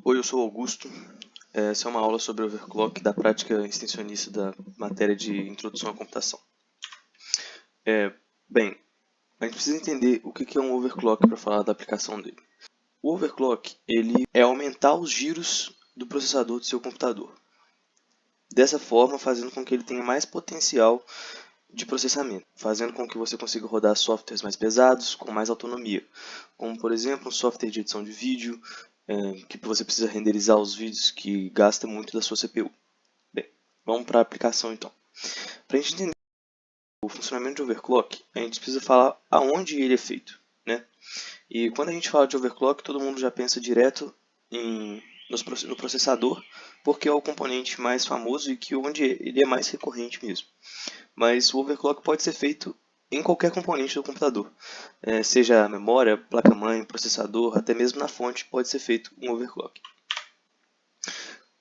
Oi, eu sou Augusto. Essa é uma aula sobre overclock da prática extensionista da matéria de Introdução à Computação. Bem, a gente precisa entender o que é um overclock para falar da aplicação dele. O overclock ele é aumentar os giros do processador do seu computador. Dessa forma, fazendo com que ele tenha mais potencial de processamento, fazendo com que você consiga rodar softwares mais pesados com mais autonomia, como por exemplo um software de edição de vídeo, que você precisa renderizar os vídeos que gasta muito da sua CPU. Bem, vamos para a aplicação então. Para a gente entender o funcionamento de overclock, a gente precisa falar aonde ele é feito, né? E quando a gente fala de overclock, todo mundo já pensa direto no processador, porque é o componente mais famoso e que onde ele é mais recorrente mesmo. Mas o overclock pode ser feito em qualquer componente do computador, seja a memória, placa-mãe, processador, até mesmo na fonte pode ser feito um overclock.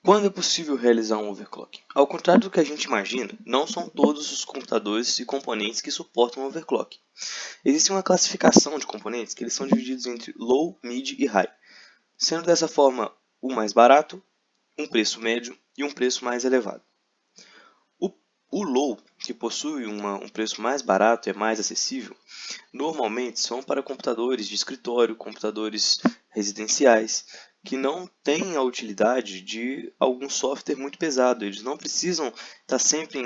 Quando é possível realizar um overclock? Ao contrário do que a gente imagina, não são todos os computadores e componentes que suportam overclock. Existe uma classificação de componentes que eles são divididos entre low, mid e high, sendo dessa forma o mais barato, um preço médio e um preço mais elevado. O low, que possui um preço mais barato e é mais acessível, normalmente são para computadores de escritório, computadores residenciais, que não têm a utilidade de algum software muito pesado. Eles não precisam estar sempre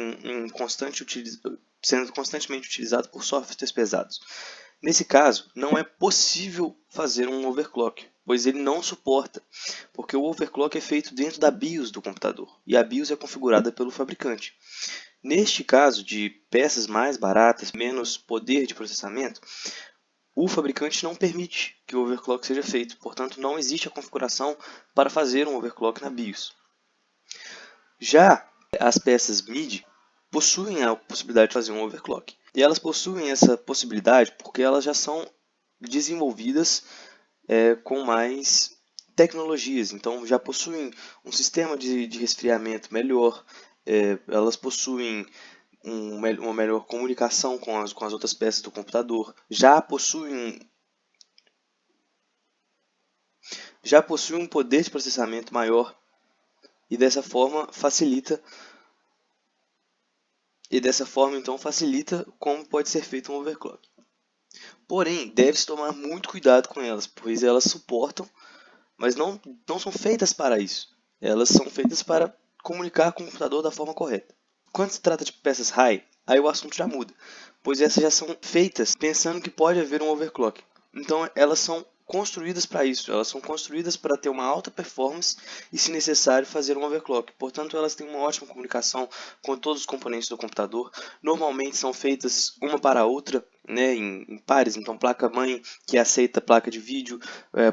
sendo constantemente utilizados por softwares pesados. Nesse caso, não é possível fazer um overclock, pois ele não suporta, porque o overclock é feito dentro da BIOS do computador, e a BIOS é configurada pelo fabricante. Neste caso de peças mais baratas, menos poder de processamento, o fabricante não permite que o overclock seja feito, portanto não existe a configuração para fazer um overclock na BIOS. Já as peças MIDI possuem a possibilidade de fazer um overclock, e elas possuem essa possibilidade porque elas já são desenvolvidas com mais tecnologias, então já possuem um sistema de resfriamento melhor, elas possuem uma melhor comunicação com as outras peças do computador, já possuem um poder de processamento maior e dessa forma então facilita como pode ser feito um overclock. Porém, deve-se tomar muito cuidado com elas, pois elas suportam, mas não são feitas para isso. Elas são feitas para comunicar com o computador da forma correta. Quando se trata de peças high, aí o assunto já muda, pois essas já são feitas pensando que pode haver um overclock. Então elas são construídas para isso, elas são construídas para ter uma alta performance e, se necessário, fazer um overclock. Portanto, elas têm uma ótima comunicação com todos os componentes do computador. Normalmente são feitas uma para a outra, né, em pares, então placa-mãe que aceita placa de vídeo,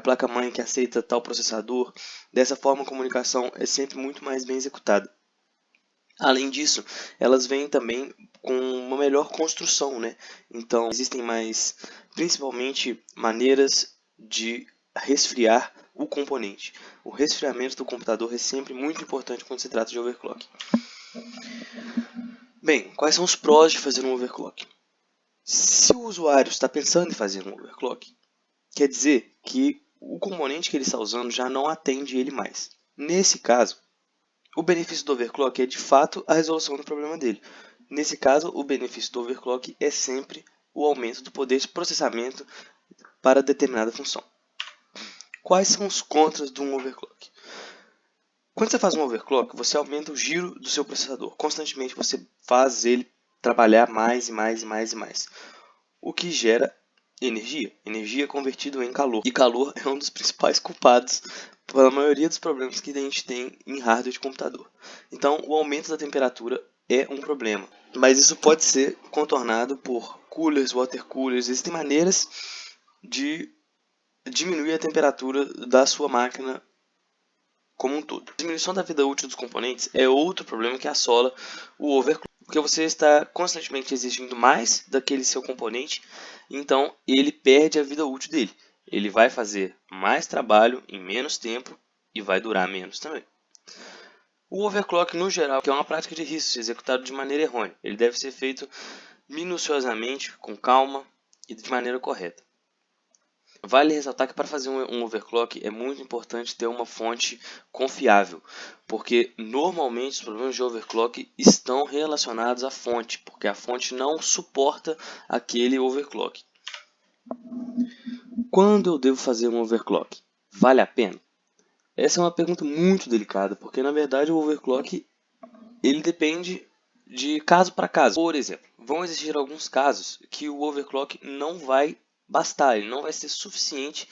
placa-mãe que aceita tal processador. Dessa forma, a comunicação é sempre muito mais bem executada. Além disso, elas vêm também com uma melhor construção, né? Então, existem principalmente, maneiras de resfriar o componente. O resfriamento do computador é sempre muito importante quando se trata de overclock. Bem, quais são os prós de fazer um overclock? Se o usuário está pensando em fazer um overclock, quer dizer que o componente que ele está usando já não atende ele mais. Nesse caso, o benefício do overclock é de fato a resolução do problema dele. Nesse caso, o benefício do overclock é sempre o aumento do poder de processamento para determinada função. Quais são os contras de um overclock? Quando você faz um overclock, você aumenta o giro do seu processador. Constantemente você faz ele trabalhar mais e mais e mais e mais, o que gera energia. Energia é convertido em calor. E calor é um dos principais culpados pela maioria dos problemas que a gente tem em hardware de computador. Então, o aumento da temperatura é um problema. Mas isso pode ser contornado por coolers, water coolers. Existem maneiras de diminuir a temperatura da sua máquina como um todo. A diminuição da vida útil dos componentes é outro problema que assola o overclock, porque você está constantemente exigindo mais daquele seu componente, então ele perde a vida útil dele. Ele vai fazer mais trabalho em menos tempo e vai durar menos também. O overclock, no geral, que é uma prática de risco executado de maneira errônea. Ele deve ser feito minuciosamente, com calma e de maneira correta. Vale ressaltar que para fazer um overclock é muito importante ter uma fonte confiável, porque normalmente os problemas de overclock estão relacionados à fonte, porque a fonte não suporta aquele overclock. Quando eu devo fazer um overclock? Vale a pena? Essa é uma pergunta muito delicada, porque na verdade o overclock ele depende de caso para caso. Por exemplo, vão existir alguns casos que o overclock não vai bastar, ele não vai ser suficiente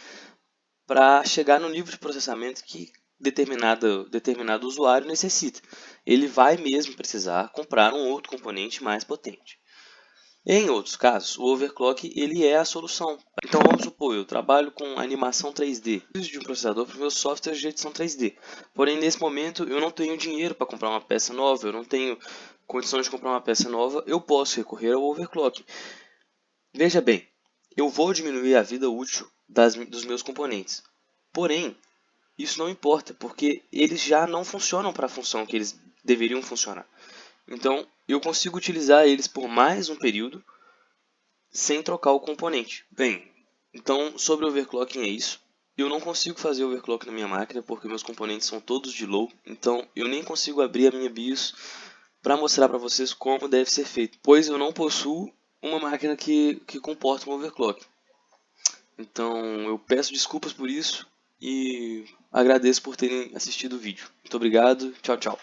para chegar no nível de processamento que determinado usuário necessita. Ele vai mesmo precisar comprar um outro componente mais potente. Em outros casos, o overclock ele é a solução. Então vamos supor, eu trabalho com animação 3D, preciso de um processador para meus softwares de edição 3D. Porém, nesse momento eu não tenho dinheiro para comprar uma peça nova, eu não tenho condições de comprar uma peça nova, eu posso recorrer ao overclock. Veja bem, eu vou diminuir a vida útil dos meus componentes. Porém, isso não importa, porque eles já não funcionam para a função que eles deveriam funcionar. Então, eu consigo utilizar eles por mais um período sem trocar o componente. Bem, então sobre overclocking é isso. Eu não consigo fazer overclock na minha máquina porque meus componentes são todos de low, então eu nem consigo abrir a minha BIOS para mostrar para vocês como deve ser feito, pois eu não possuo uma máquina que comporta um overclock. Então eu peço desculpas por isso e agradeço por terem assistido o vídeo. Muito obrigado, tchau, tchau.